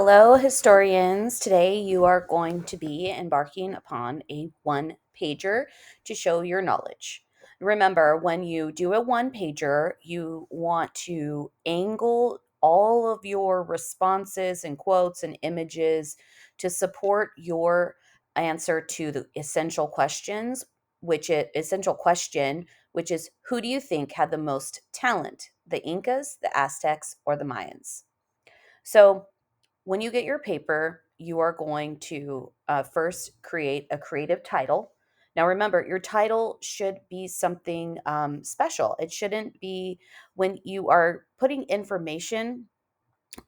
Hello, historians. Today you are going to be embarking upon a one pager to show your knowledge. Remember, when you do a one pager, you want to angle all of your responses and quotes and images to support your answer to the essential questions, essential question, which is who do you think had the most talent, the Incas, the Aztecs, or the Mayans? So, when you get your paper, you are going to first create a creative title. Now, remember, your title should be something special. It shouldn't be when you are putting information,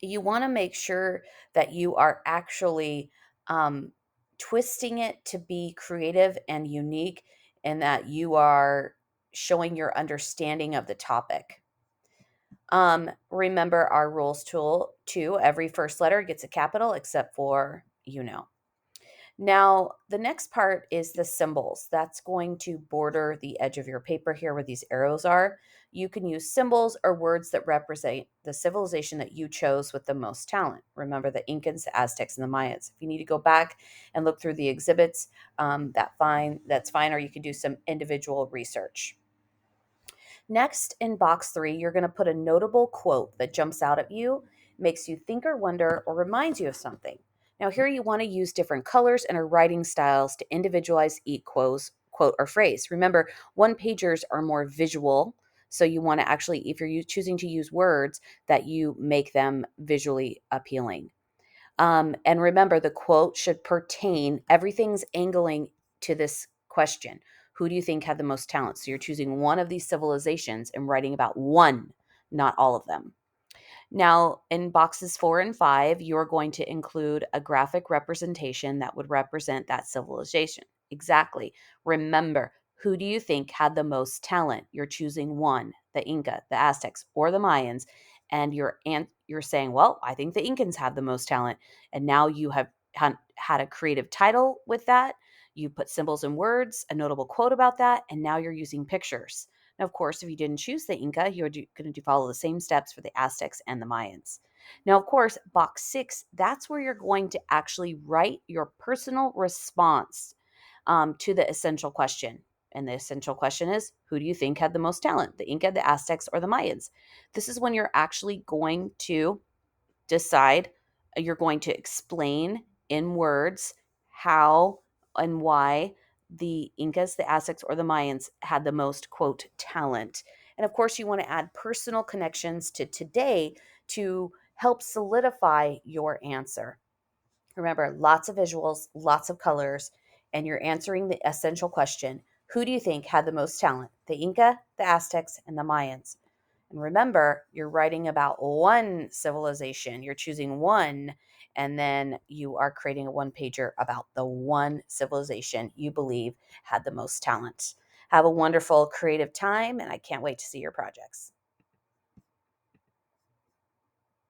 you want to make sure that you are actually um, twisting it to be creative and unique and that you are showing your understanding of the topic. Remember our rules tool too. Every first letter gets a capital except for you know. Now, the next part is the symbols. That's going to border the edge of your paper here where these arrows are. You can use symbols or words that represent the civilization that you chose with the most talent. Remember the Incans, the Aztecs, and the Mayans. If you need to go back and look through the exhibits, that's fine, or you can do some individual research. Next, in box 3, you're going to put a notable quote that jumps out at you, makes you think or wonder, or reminds you of something. Now, here you want to use different colors and or writing styles to individualize each quote or phrase. Remember, one pagers are more visual, so you want to actually, if you're choosing to use words, that you make them visually appealing. And remember, the quote should pertain, everything's angling to this question. Who do you think had the most talent? So you're choosing one of these civilizations and writing about one, not all of them. Now, in boxes 4 and 5, you're going to include a graphic representation that would represent that civilization. Exactly. Remember, who do you think had the most talent? You're choosing one, the Inca, the Aztecs, or the Mayans, and you're saying, well, I think the Incans have the most talent. And now you have had a creative title with that. You put symbols and words, a notable quote about that, and now you're using pictures. Now, of course, if you didn't choose the Inca, you're going to follow the same steps for the Aztecs and the Mayans. Now, of course, box 6, that's where you're going to actually write your personal response to the essential question. And the essential question is who do you think had the most talent, the Inca, the Aztecs, or the Mayans? This is when you're actually going to decide, you're going to explain in words how and why the Incas, the Aztecs, or the Mayans had the most, quote, talent. And of course, you want to add personal connections to today to help solidify your answer. Remember, lots of visuals, lots of colors, and you're answering the essential question who do you think had the most talent? The Inca, the Aztecs, and the Mayans. And remember, you're writing about one civilization. You're choosing one, and then you are creating a one pager about the one civilization you believe had the most talent. Have a wonderful creative time, and I can't wait to see your projects.